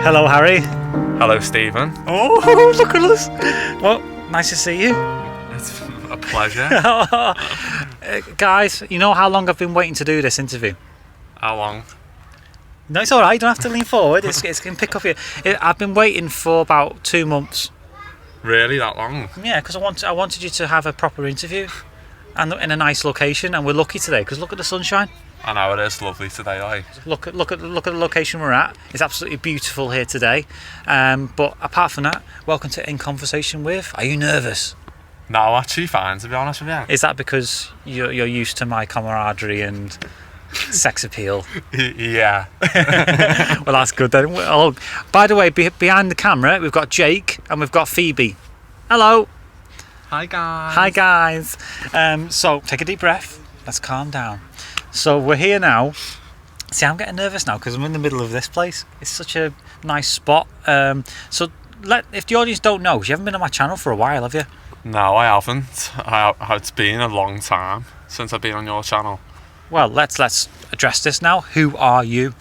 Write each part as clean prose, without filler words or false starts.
Hello, Harry. Hello, Stephen. Oh, look at us. Well, nice to see you. It's a pleasure. Guys, you know how long I've been waiting to do this interview? How long? No, it's all right. You don't have to lean forward. It's can pick up here. I've been waiting for about 2 months. Really, that long? Yeah, because I wanted you to have a proper interview, and in a nice location. And we're lucky today because look at the sunshine. I know, it is lovely today, like. Look at the location we're at. It's absolutely beautiful here today. But apart from that, welcome to In Conversation With. Are you nervous? No, actually fine, to be honest with you. Is that because you're used to my camaraderie and sex appeal? Yeah. Well, that's good then. Oh, by the way, behind the camera, we've got Jake and we've got Phoebe. Hello. Hi, guys. Hi, guys. So take a deep breath. Let's calm down. So we're here now. See, I'm getting nervous now because I'm in the middle of this place. It's such a nice spot. So if the audience don't know, you haven't been on my channel for a while, have you? No, I haven't. It's been a long time since I've been on your channel. Well, let's address this now. Who are you?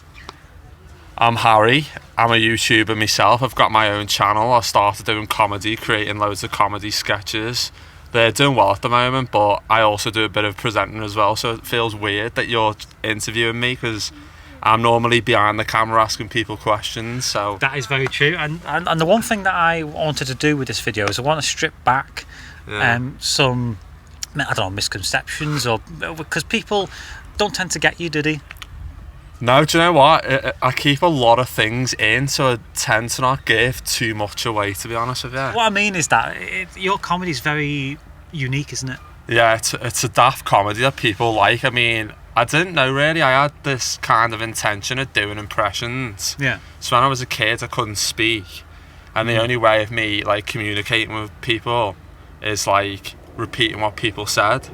I'm Harry. I'm a YouTuber myself. I've got my own channel. I started doing comedy, creating loads of comedy sketches. They're doing well at the moment, but I also do a bit of presenting as well, so it feels weird that you're interviewing me because I'm normally behind the camera asking people questions. So that is very true, and the one thing that I wanted to do with this video is I want to strip back some, I don't know, misconceptions, or because people don't tend to get you, do they? No, do you know what? I keep a lot of things in, so I tend to not give too much away, to be honest with you. What I mean is that your comedy is very unique, isn't it? Yeah, it's a daft comedy that people like. I mean, I didn't know really. I had this kind of intention of doing impressions. Yeah. So when I was a kid, I couldn't speak, and the only way of me like communicating with people is like repeating what people said.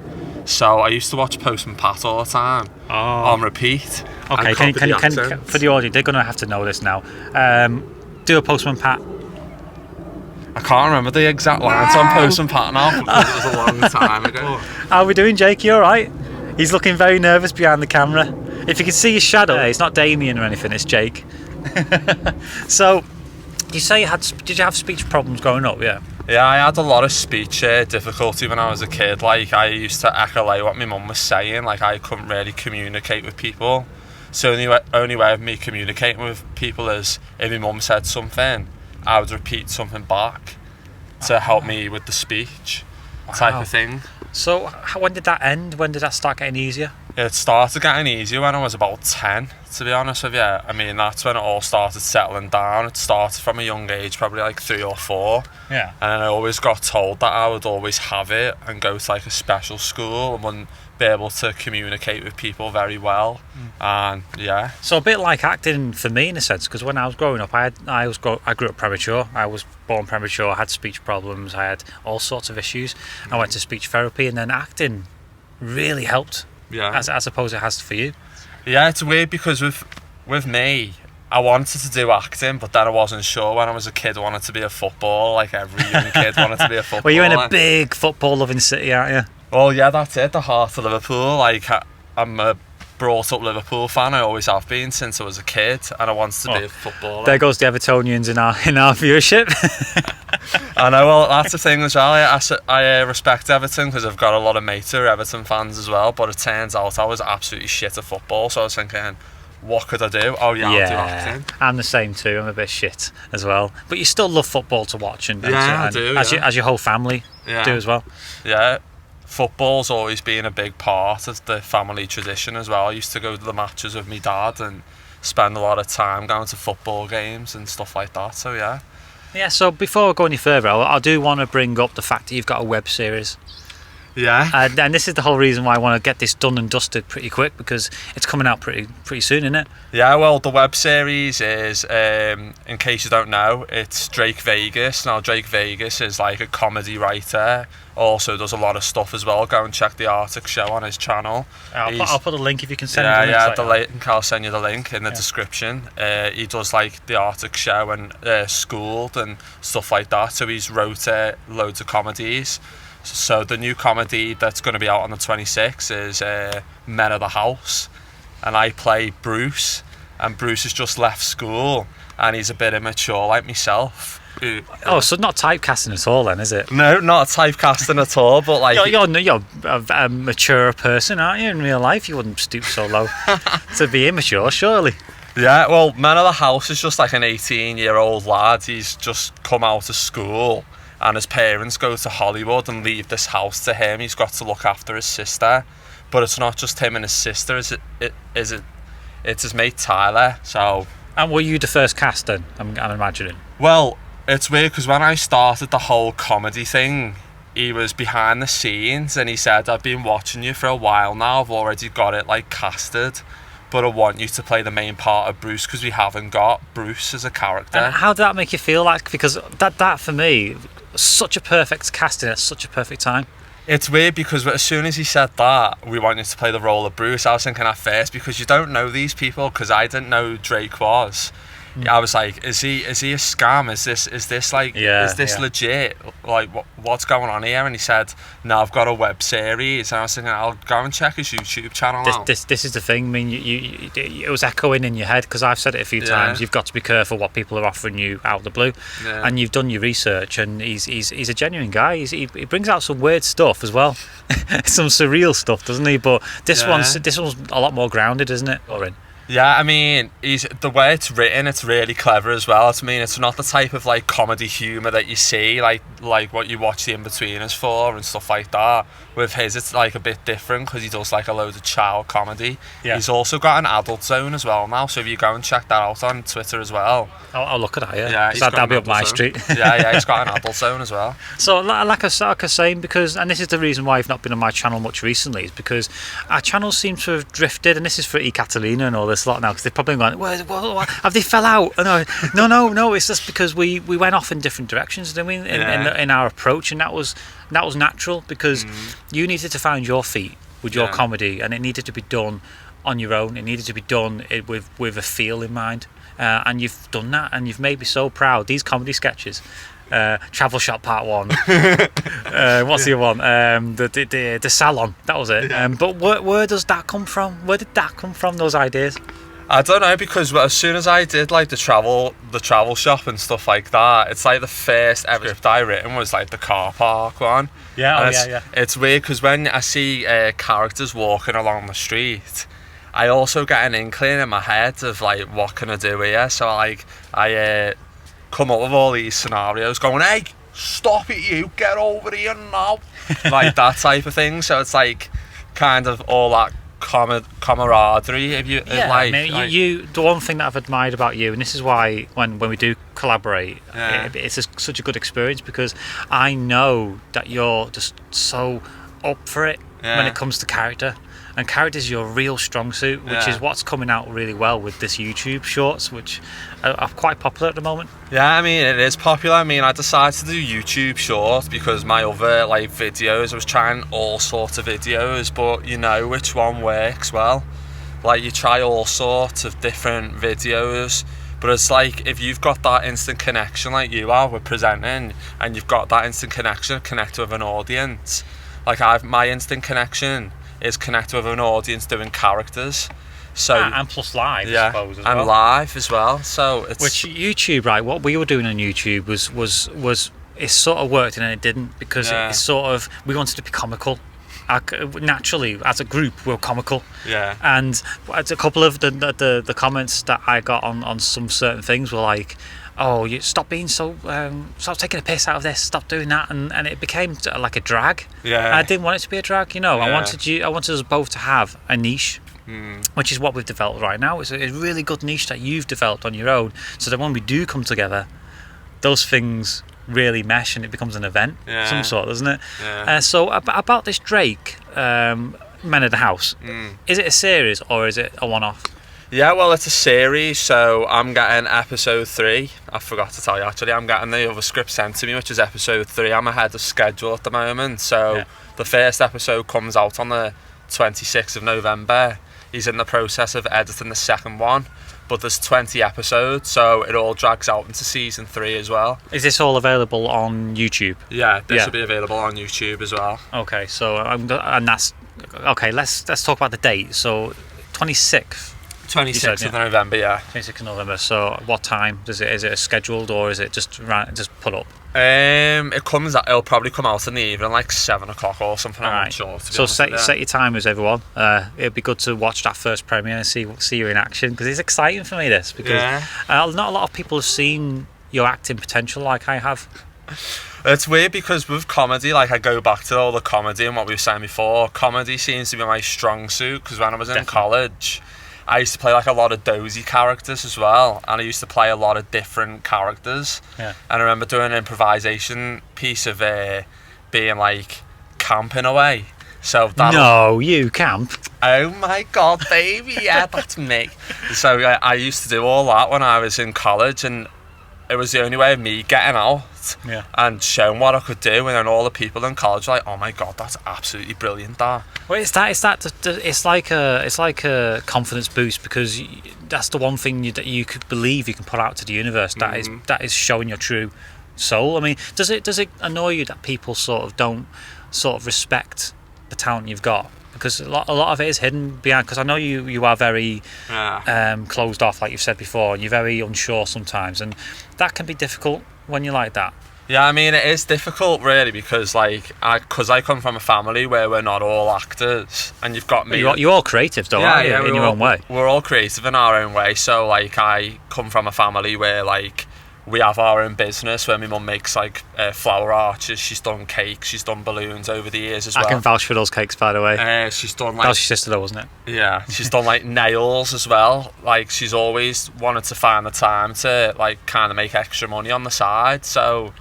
So I used to watch Postman Pat all the time on repeat. Okay, can for the audience, they're going to have to know this now. Do a Postman Pat. I can't remember the exact lines on Postman Pat now because it was a long time ago. How are we doing, Jake? You all right? He's looking very nervous behind the camera. If you can see his shadow, it's not Damien or anything, it's Jake. So, you say did you have speech problems growing up? Yeah. Yeah, I had a lot of speech difficulty when I was a kid. Like, I used to echolate what my mum was saying. Like, I couldn't really communicate with people. So the only way of me communicating with people is if my mum said something, I would repeat something back to help me with the speech type of thing. So when did that end? When did that start getting easier? It started getting easier when I was about 10, to be honest with you. I mean, that's when it all started settling down. It started from a young age, probably like 3 or 4. Yeah. And then I always got told that I would always have it and go to like a special school and wouldn't be able to communicate with people very well. And yeah. So a bit like acting for me in a sense, because when I was growing up, I grew up premature. I was born premature. I had speech problems. I had all sorts of issues. I went to speech therapy, and then acting really helped. Yeah. As I suppose it has for you. Yeah, it's weird because with me, I wanted to do acting, but then I wasn't sure. When I was a kid, I wanted to be a footballer, like every young kid wanted to be a footballer. Well, you're in a big football-loving city, aren't you? Well, yeah, that's it, the heart of Liverpool. Like, I'm a brought-up Liverpool fan. I always have been since I was a kid, and I wanted to be a footballer. There goes the Evertonians in our viewership. I know, well, that's the thing as well. I respect Everton because I've got a lot of mates who are Everton fans as well, but it turns out I was absolutely shit at football, so I was thinking, what could I do? Oh yeah, I'll do acting. I'm the same too. I'm a bit shit as well, but you still love football to watch, and I do, as your whole family do as well. Yeah, football's always been a big part of the family tradition as well. I used to go to the matches with my dad and spend a lot of time going to football games and stuff like that. So yeah. Yeah. So before I go any further, I do want to bring up the fact that you've got a web series. Yeah. And this is the whole reason why I want to get this done and dusted pretty quick, because it's coming out pretty soon, isn't it? Yeah, well, the web series is, in case you don't know, it's Drake Vegas. Now, Drake Vegas is like a comedy writer, also does a lot of stuff as well. Go and check the Arctic Show on his channel. I'll put a link if you can send me the link. I'll send you the link in the description. He does like the Arctic Show and Schooled and stuff like that, so he's wrote loads of comedies. So the new comedy that's going to be out on the 26th is Men of the House, and I play Bruce, and Bruce has just left school, and he's a bit immature like myself. So not typecasting at all then, is it? No, not typecasting at all, but like... You're a mature person, aren't you, in real life? You wouldn't stoop so low to be immature, surely. Yeah, well, Man of the House is just like an 18-year-old lad. He's just come out of school, and his parents go to Hollywood and leave this house to him. He's got to look after his sister, but it's not just him and his sister, it's his mate Tyler, so... And were you the first cast then, I'm imagining? Well... It's weird because when I started the whole comedy thing, he was behind the scenes and he said, I've been watching you for a while now, I've already got it like casted, but I want you to play the main part of Bruce because we haven't got Bruce as a character. And how did that make you feel like? Because that for me, such a perfect casting at such a perfect time. It's weird because as soon as he said that, we want you to play the role of Bruce, I was thinking at first, because you don't know these people, because I didn't know who Drake was. I was like, is he a scam? Is this like, is this legit? Like, what's going on here? And he said, no, I've got a web series. And I was thinking, I'll go and check his YouTube channel out. This is the thing. I mean, it was echoing in your head because I've said it a few times. You've got to be careful what people are offering you out of the blue. Yeah. And you've done your research, and he's a genuine guy. He brings out some weird stuff as well, some surreal stuff, doesn't he? But this one's a lot more grounded, isn't it, Holloran? Yeah, I mean, the way it's written, it's really clever as well. I mean, it's not the type of like comedy humour that you see, like what you watch the In-Betweeners for and stuff like that. With his, it's like a bit different because he does like a load of child comedy. Yeah. He's also got an adult zone as well now, so if you go and check that out on Twitter as well. I'll look at that, yeah. That'll be up my street. yeah, he's got an adult zone as well. So like I was saying, because, and this is the reason why I've not been on my channel much recently, is because our channels seem to have drifted, and this is for E. Catalina and all this lot now, because they're probably going, what, have they fell out? No, it's just because we went off in different directions, didn't we, in our approach, and that was natural, because you needed to find your feet with your comedy, and it needed to be done on your own. It needed to be done with a feel in mind, and you've done that, and you've made me so proud. These comedy sketches, Travel Shop Part 1, what's the other one? The Salon, that was it. But where does that come from? Where did that come from, those ideas? I don't know, because as soon as I did like the travel shop and stuff like that, it's like the first ever script I written was like the car park one. Yeah, It's weird because when I see characters walking along the street, I also get an inkling in my head of like, what can I do here? So I come up with all these scenarios going, hey, stop it, you, get over here now. Like that type of thing. So it's like kind of all that camaraderie, if you like. I mean, you the one thing that I've admired about you, and this is why when we do collaborate, it's such a good experience, because I know that you're just so up for it when it comes to character, and character is your real strong suit, which is what's coming out really well with this YouTube shorts, which are quite popular at the moment. Yeah, I mean, it is popular. I mean, I decided to do YouTube shorts because my other like videos, I was trying all sorts of videos, but you know which one works well. Like, you try all sorts of different videos, but it's like, if you've got that instant connection like you are with presenting, and you've got that instant connection, connect with an audience. Like, my instant connection is connect with an audience doing characters. So and plus live, I suppose, as well. And live as well. So it's, which YouTube, right? What we were doing on YouTube was it sort of worked and then it didn't, because it's sort of, we wanted to be comical. Naturally, as a group, we're comical. Yeah. And a couple of the comments that I got on some certain things were like, oh, you stop being so stop taking a piss out of this, stop doing that, and it became like a drag. I didn't want it to be a drag, I wanted us both to have a niche, which is what we've developed right now. It's a really good niche that you've developed on your own, so that when we do come together, those things really mesh and it becomes an event of some sort, doesn't it? So about this Drake Men of the House, is it a series or is it a one-off? Yeah, well, it's a series, so I'm getting episode 3. I forgot to tell you, actually. I'm getting the other script sent to me, which is episode 3. I'm ahead of schedule at the moment, so the first episode comes out on the 26th of November. He's in the process of editing the second one, but there's 20 episodes, so it all drags out into season 3 as well. Is this all available on YouTube? Yeah, this will be available on YouTube as well. Okay, so and that's okay. Let's talk about the date. So 26th. 26th of November, yeah. 26th of November. So what time is it scheduled, or is it just put up? It'll probably come out in the evening, like 7 o'clock or something. I'm not sure. So set your timers, everyone. It'd be good to watch that first premiere and see you in action, because it's exciting for me, this, because not a lot of people have seen your acting potential like I have. It's weird because with comedy, like, I go back to all the comedy and what we were saying before. Comedy seems to be my strong suit, because when I was in college, I used to play like a lot of dozy characters as well, and I used to play a lot of different characters. Yeah. And I remember doing an improvisation piece of being like camp in a way. So no, you camp. Oh my god, baby, yeah, that's me. So I used to do all that when I was in college, and it was the only way of me getting out and showing what I could do. And then all the people in college were like, "Oh my god, that's absolutely brilliant!" That. Well, it's like a confidence boost, because that's the one thing that you could believe you can put out to the universe. That is showing your true soul. I mean, does it annoy you that people don't respect the talent you've got? Because a lot of it is hidden behind. Because I know you are very closed off, like you've said before, and you're very unsure sometimes, and that can be difficult when you're like that. Yeah, I mean, it is difficult, really, because I come from a family where we're not all actors, and you've got me. You're all creative, though, aren't you, in your own way? We're all creative in our own way. So, like, I come from a family where, like, we have our own business where my mum makes like flower arches. She's done cakes, she's done balloons over the years as well. I can vouch for those cakes, by the way. She's done like... That was your sister though, wasn't it? Yeah, she's done like nails as well. Like, she's always wanted to find the time to like kind of make extra money on the side. So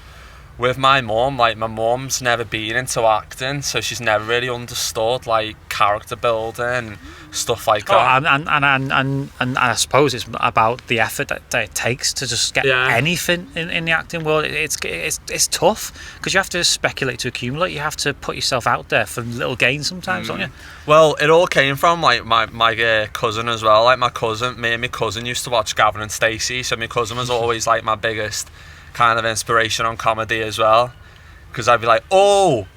with my mum, like, my mum's never been into acting, so she's never really understood like character building, stuff like that. And I suppose it's about the effort that it takes to just get anything in the acting world. It's tough, because you have to speculate to accumulate. You have to put yourself out there for little gains sometimes, don't you? Well, it all came from like my cousin as well. Like, me and my cousin used to watch Gavin and Stacey, so my cousin was always like my biggest kind of inspiration on comedy as well, because I'd be like, oh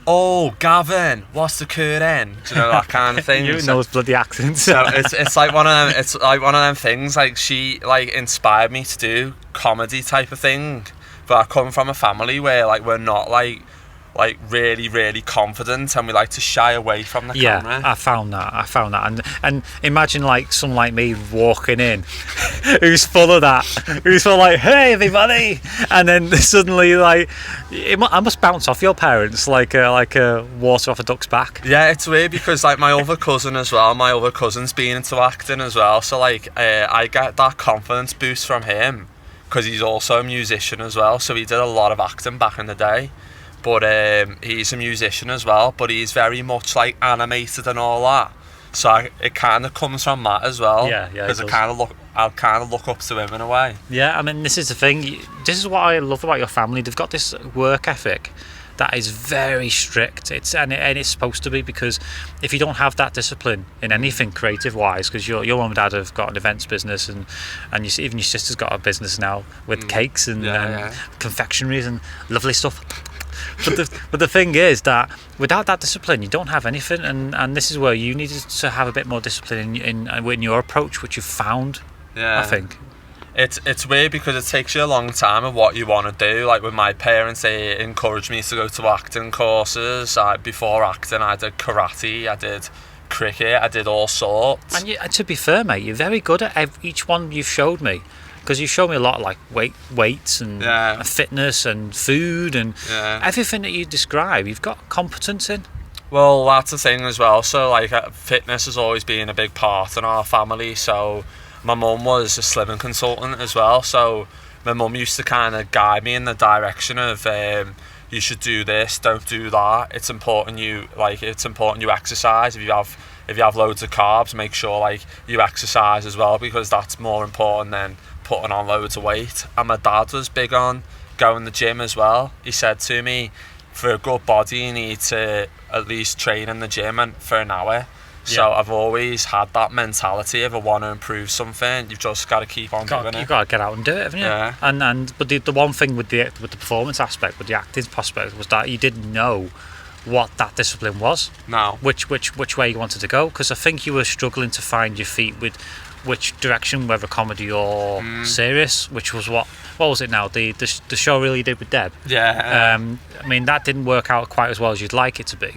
Gavin, what's the curtain, you know, that kind of thing. You know those bloody accents. So it's like one of them things. Like, she like inspired me to do comedy type of thing, but I come from a family where like we're not like really, really confident, and we like to shy away from the camera. I found that, and imagine like someone like me walking in, who's full of that, who's full like, hey everybody, and then suddenly like, I must bounce off your parents like a water off a duck's back. Yeah, it's weird, because like my other cousin's been into acting as well, so like I get that confidence boost from him, because he's also a musician as well, so he did a lot of acting back in the day. But he's a musician as well, but he's very much like animated and all that. So it kind of comes from that as well. Yeah. Because I kind of look up to him in a way. Yeah, I mean, this is the thing. This is what I love about your family. They've got this work ethic that is very strict. It's supposed to be, because if you don't have that discipline in anything creative wise, because your mum and dad have got an events business, and even your sister's got a business now with cakes and confectionaries and lovely stuff. But the thing is that without that discipline, you don't have anything, and this is where you needed to have a bit more discipline in your approach, which you've found. I think it's weird, because it takes you a long time of what you want to do. Like with my parents, they encouraged me to go to acting courses. Before acting, I did karate, I did cricket, I did all sorts. And to be fair, mate, you're very good at each one you've showed me. Because you showed me a lot of like weights and fitness and food and everything that you describe, you've got competence in. Well, that's the thing as well. So like fitness has always been a big part in our family. So my mum was a slimming consultant as well. So my mum used to kind of guide me in the direction of you should do this, don't do that. It's important you exercise. If you have loads of carbs, make sure like you exercise as well, because that's more important than putting on loads of weight. And my dad was big on going to the gym as well. He said to me, for a good body you need to at least train in the gym for an hour. So I've always had that mentality. If I want to improve something, you've just got to keep on doing it. You've got to get out and do it, haven't you? Yeah. But the one thing with the performance aspect, with the acting prospect, was that you didn't know what that discipline was. No. Which way you wanted to go, because I think you were struggling to find your feet with which direction, whether comedy or serious, which was what was it now? The show really did with Deb. Yeah. I mean, that didn't work out quite as well as you'd like it to be.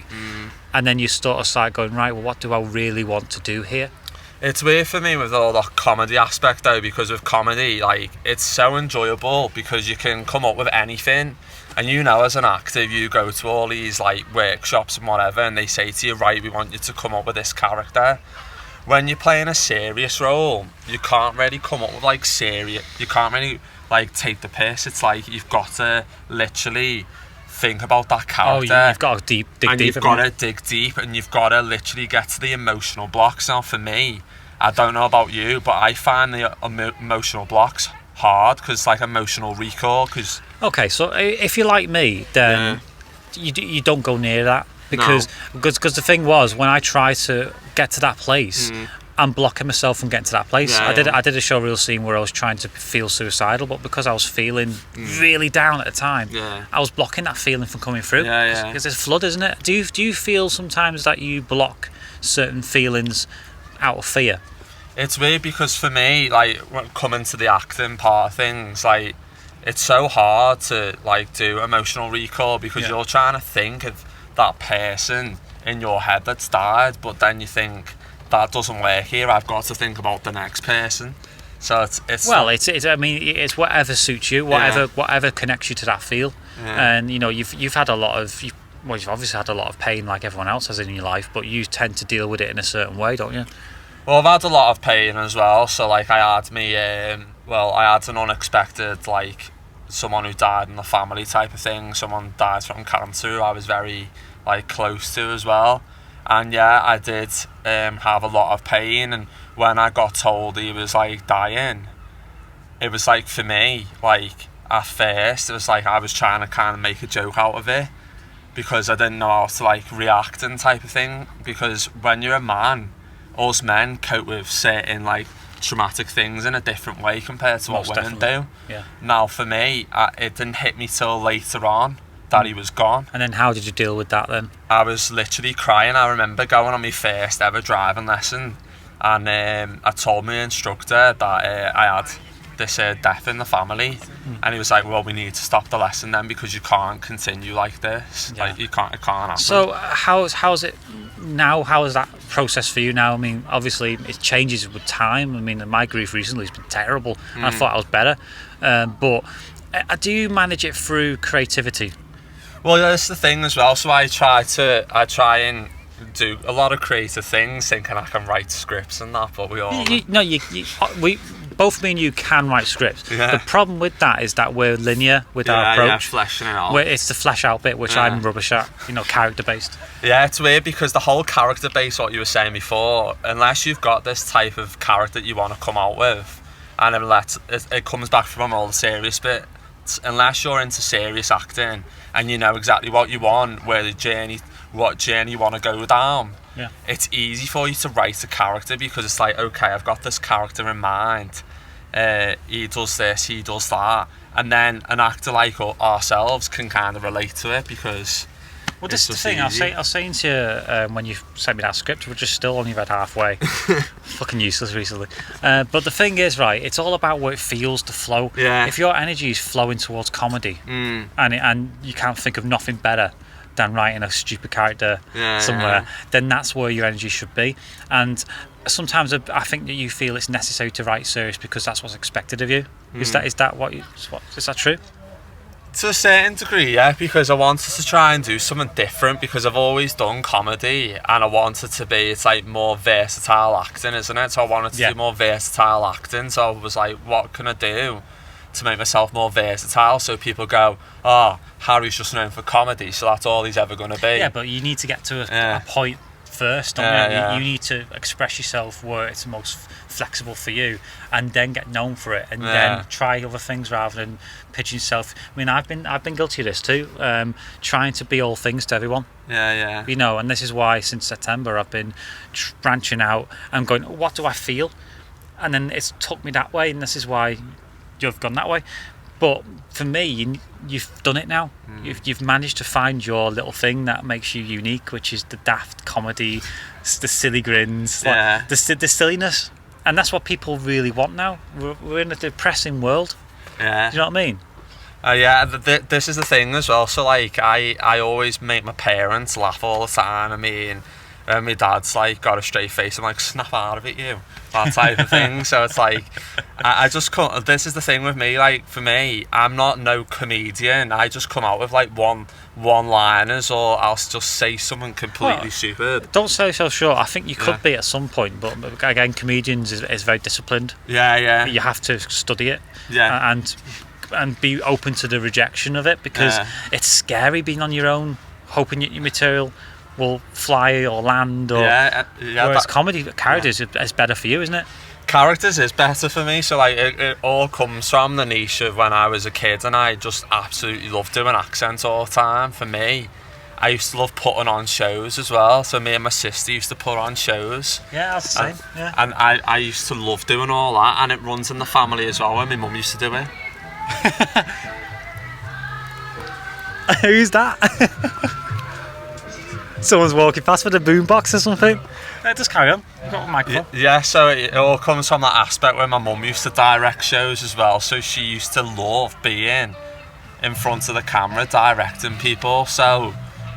And then you sort of start going, right, well, what do I really want to do here? It's weird for me with all the comedy aspect though, because with comedy, like, it's so enjoyable because you can come up with anything. And you know, as an actor, you go to all these like workshops and whatever, and they say to you, right, we want you to come up with this character. When you're playing a serious role, you can't really come up with like serious, you can't really like take the piss. It's like you've got to literally think about that character. Oh, you've got to dig deep. You've got to dig deep, and you've got to literally get to the emotional blocks. Now, for me, I don't know about you, but I find the emotional blocks hard because it's like emotional recall. Okay, so if you're like me, then you don't go near that because the thing was, when I tried to get to that place, I'm blocking myself from getting to that place. I did a showreel scene where I was trying to feel suicidal, but because I was feeling really down at the time, I was blocking that feeling from coming through. Because it's a flood, isn't it? Do you feel sometimes that you block certain feelings out of fear? It's weird because for me, like, when coming to the acting part of things, like, it's so hard to like do emotional recall because you're trying to think of that person in your head that's died, but then you think, that doesn't work here, I've got to think about the next person. So it's I mean, it's whatever suits you, whatever connects you to that feel. And you know, you've had a lot of you've obviously had a lot of pain like everyone else has in your life, but you tend to deal with it in a certain way, don't you? Well, I've had a lot of pain as well. So like I had an unexpected, like, someone who died in the family type of thing. Someone died from cancer who I was very like close to as well. And I did have a lot of pain, and when I got told he was like dying, it was like, for me, like, at first it was like I was trying to kind of make a joke out of it because I didn't know how to like react and type of thing, because when you're a man, us men cope with certain like traumatic things in a different way compared to what women do. Now for me, it didn't hit me till later on that he was gone. And then how did you deal with that then? I was literally crying. I remember going on my first ever driving lesson, and I told my instructor that I had this death in the family, and he was like, well, we need to stop the lesson then because you can't continue like this. Like, it can't happen. So how's it now? How is that process for you now? I mean, obviously it changes with time. I mean, my grief recently has been terrible, and I thought I was better, but do you manage it through creativity? Well, that's the thing as well. So I try and do a lot of creative things, thinking I can write scripts and that. But we all we both me and you can write scripts. The problem with that is that we're linear with our approach. Fleshing it out. Where it's the flesh out bit, which I'm rubbish at. You know, character based. Yeah, it's weird because the whole character base, what you were saying before, unless you've got this type of character that you want to come out with, and it comes back from all the serious bit. Unless you're into serious acting and you know exactly what you want, what journey you want to go down, it's easy for you to write a character because it's like, okay, I've got this character in mind, he does this, he does that, and then an actor like ourselves can kind of relate to it because this is the thing. I was saying to you when you sent me that script, we're just still only read halfway. Fucking useless recently. But the thing is, right, it's all about what it feels to flow. If your energy is flowing towards comedy, and you can't think of nothing better than writing a stupid character somewhere, then that's where your energy should be. And sometimes I think that you feel it's necessary to write serious because that's what's expected of you. Is that is that true? To a certain degree, yeah, because I wanted to try and do something different because I've always done comedy and I wanted to be, it's like more versatile acting, isn't it? So I wanted to do more versatile acting, so I was like, what can I do to make myself more versatile so people go, oh, Harry's just known for comedy, so that's all he's ever going to be. Yeah, but you need to get to a point first, don't you? You need to express yourself where it's the most flexible for you and then get known for it and then try other things rather than pitching yourself. I mean, I've been guilty of this too, trying to be all things to everyone. You know, and this is why since September I've been branching out and going, what do I feel? And then it's took me that way, and this is why you've gone that way. But for me, you've done it now. You've managed to find your little thing that makes you unique, which is the daft comedy, the silly grins, the silliness. And that's what people really want now. We're in a depressing world. Yeah. Do you know what I mean? Yeah, this is the thing as well. So like, I always make my parents laugh all the time. I mean, my dad's like got a straight face. I'm like, snap out of it, you. That type of thing. So it's like, I just come. This is the thing with me. Like for me, I'm not no comedian. I just come out with like one-liners, or I'll just say something completely stupid. Don't say so sure. I think you could be at some point, but again, comedians is very disciplined. Yeah. You have to study it. Yeah. And be open to the rejection of it, because it's scary being on your own, hoping your material will fly or land. Or whereas comedy characters is better for you, isn't it? Characters is better for me. So like, it all comes from the niche of when I was a kid, and I just absolutely loved doing accents all the time. For me, I used to love putting on shows as well. So me and my sister used to put on shows. Yeah, that's the same. Yeah. And I used to love doing all that, and it runs in the family as well. When my mum used to do it. Who's that? Someone's walking past with a boombox or something. Just carry on. You've got a microphone. Yeah, so it all comes from that aspect where my mum used to direct shows as well. So she used to love being in front of the camera directing people. So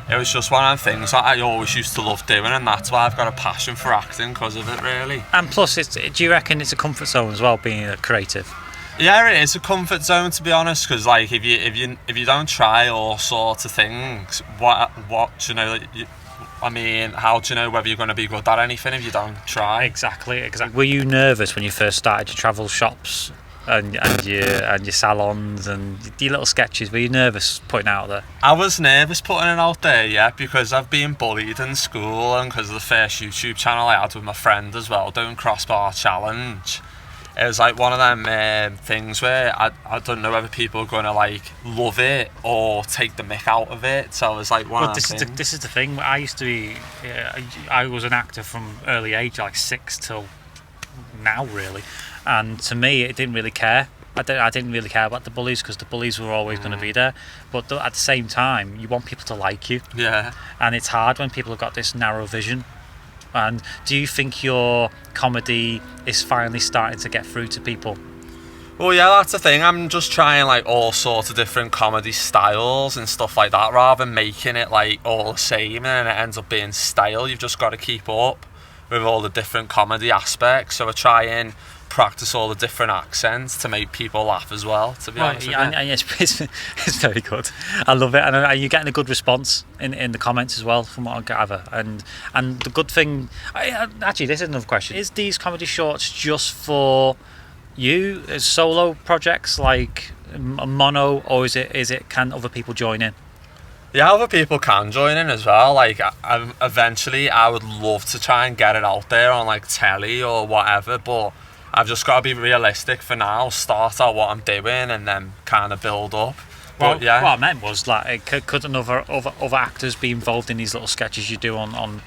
it was just one of the things that I always used to love doing, and that's why I've got a passion for acting, because of it, really. And plus, do you reckon it's a comfort zone as well, being a creative? Yeah, it is a comfort zone, to be honest, because like if you don't try all sorts of things, what do you know? I mean, how do you know whether you're going to be good at anything if you don't try? Exactly. Were you nervous when you first started your travel shops and your salons and your little sketches? Were you nervous putting it out there? I was nervous putting it out there, yeah, because I've been bullied in school, and because of the first YouTube channel I had with my friend as well, doing Crossbar Challenge. It was like one of them things where I don't know whether people are going to like love it or take the mick out of it. So it was like one of them things. This is the thing. I used to be, I was an actor from early age, like 6 till now, really. And to me, it didn't really care. I didn't really care about the bullies, because the bullies were always going to be there. But at the same time, you want people to like you. Yeah. And it's hard when people have got this narrow vision. And do you think your comedy is finally starting to get through to people? Well, yeah, that's the thing. I'm just trying like all sorts of different comedy styles and stuff like that, rather than making it like all the same and it ends up being stale. You've just got to keep up with all the different comedy aspects. So I try and practice all the different accents to make people laugh as well, to be honest with you. And it's very good. I love it. And are you getting a good response in the comments as well, from what I gather? And the good thing, actually, this is another question: is these comedy shorts just for you as solo projects, like a mono, or is it can other people join in? Yeah, other people can join in as well. Like, eventually I would love to try and get it out there on like telly or whatever, but I've just got to be realistic for now, start out what I'm doing and then kind of build up. But yeah. What I meant was, like, could other actors be involved in these little sketches you do on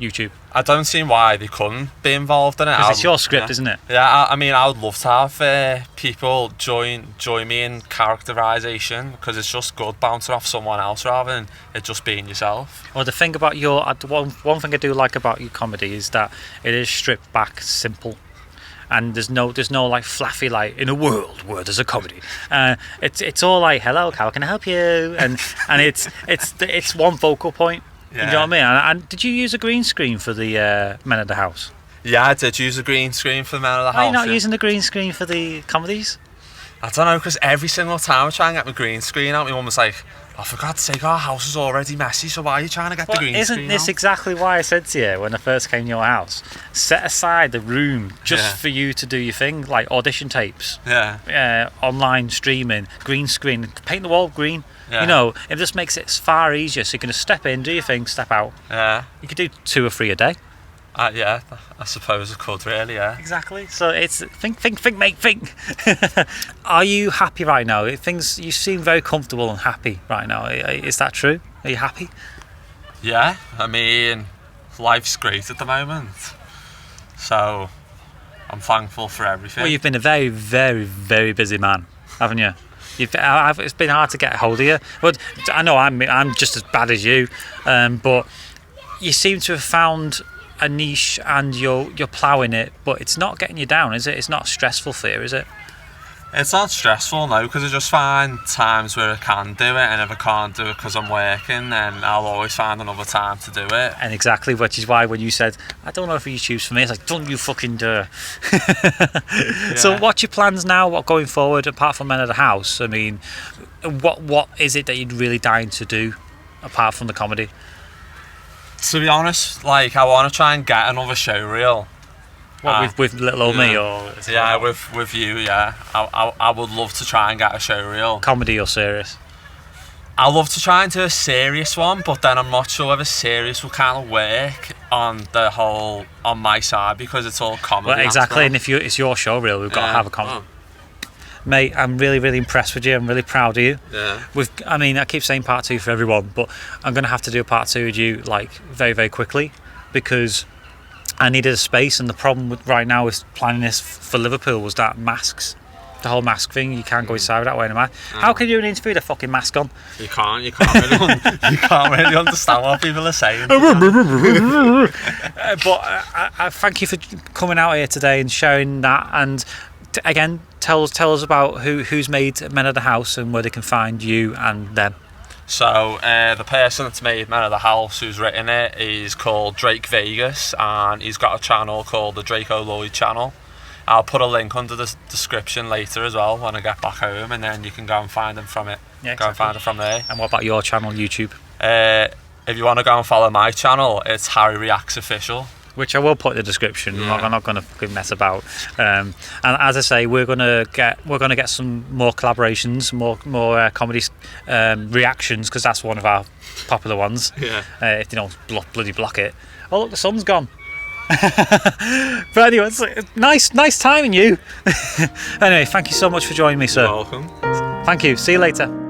YouTube? I don't see why they couldn't be involved in it. Because it's your script, isn't it? Yeah, I mean, I would love to have people join me in characterisation, because it's just good bouncing off someone else rather than it just being yourself. Well, the thing about one thing I do like about your comedy is that it is stripped back, simple. And there's no like fluffy, like, in a world where there's a comedy. It's all like, hello, how can I help you? And it's one vocal point. Yeah. You know what I mean? And did you use a green screen for the Men of the House? Yeah, I did use a green screen for the Men of the House. Why are you not using the green screen for the comedies? I don't know, because every single time I try and get my green screen out, my mum was like, oh, for God's sake, our house is already messy, so why are you trying to get the green screen out? Isn't this exactly why I said to you when I first came to your house? Set aside the room just for you to do your thing, like audition tapes, online streaming, green screen, paint the wall green. Yeah. You know, it just makes it far easier, so you can just step in, do your thing, step out. Yeah. You could do 2 or 3 a day. Yeah, I suppose I could, really, yeah. Exactly. So it's think, mate, think. Are you happy right now? You seem very comfortable and happy right now. Is that true? Are you happy? Yeah, I mean, life's great at the moment. So I'm thankful for everything. Well, you've been a very, very, very busy man, haven't you? It's been hard to get a hold of you. But I know I'm just as bad as you, but you seem to have found a niche and you're ploughing it, but it's not getting you down, is it? It's not stressful for you, is it? It's not stressful, no, because I just find times where I can do it, and if I can't do it because I'm working, then I'll always find another time to do it. And exactly, which is why when you said, I don't know if YouTube's for me, it's like, don't you fucking dare. So what's your plans now? What going forward, apart from Men of the House? I mean, what is it that you're really dying to do, apart from the comedy? To be honest, like, I want to try and get another show reel. What, with little old me, or yeah, with you, yeah. I would love to try and get a show reel. Comedy or serious? I love to try and do a serious one, but then I'm not sure whether serious will kind of work on my side, because it's all comedy. Well, exactly, and if it's your show reel, we've got to have a comedy. Mate, I'm really, really impressed with you. I'm really proud of you. Yeah. I keep saying part 2 for everyone, but I'm going to have to do a part 2 with you, like, very, very quickly, because I needed a space, and the problem right now with planning this for Liverpool was that masks. The whole mask thing, you can't go inside without wearing a mask. How can you do an interview with a fucking mask on? You can't really understand what people are saying. But I thank you for coming out here today and sharing that, and again, tell us about who's made Men of the House and where they can find you and them. So the person that's made Men of the House, who's written it, is called Drake Vegas, and he's got a channel called the Draco Lloyd channel. I'll put a link under the description later as well when I get back home, and then you can go and find him from it. Yeah, Go and find it from there. And what about your channel, YouTube? If you want to go and follow my channel, it's Harry Reacts Official. Which I will put in the description. Yeah. I'm not going to fucking mess about. And as I say, we're going to get some more collaborations, more comedy reactions, because that's one of our popular ones. Yeah. If you don't bloody block it. Oh look, the sun's gone. But anyway, it's nice timing you. Anyway, thank you so much for joining me, sir. You're welcome. Thank you. See you later.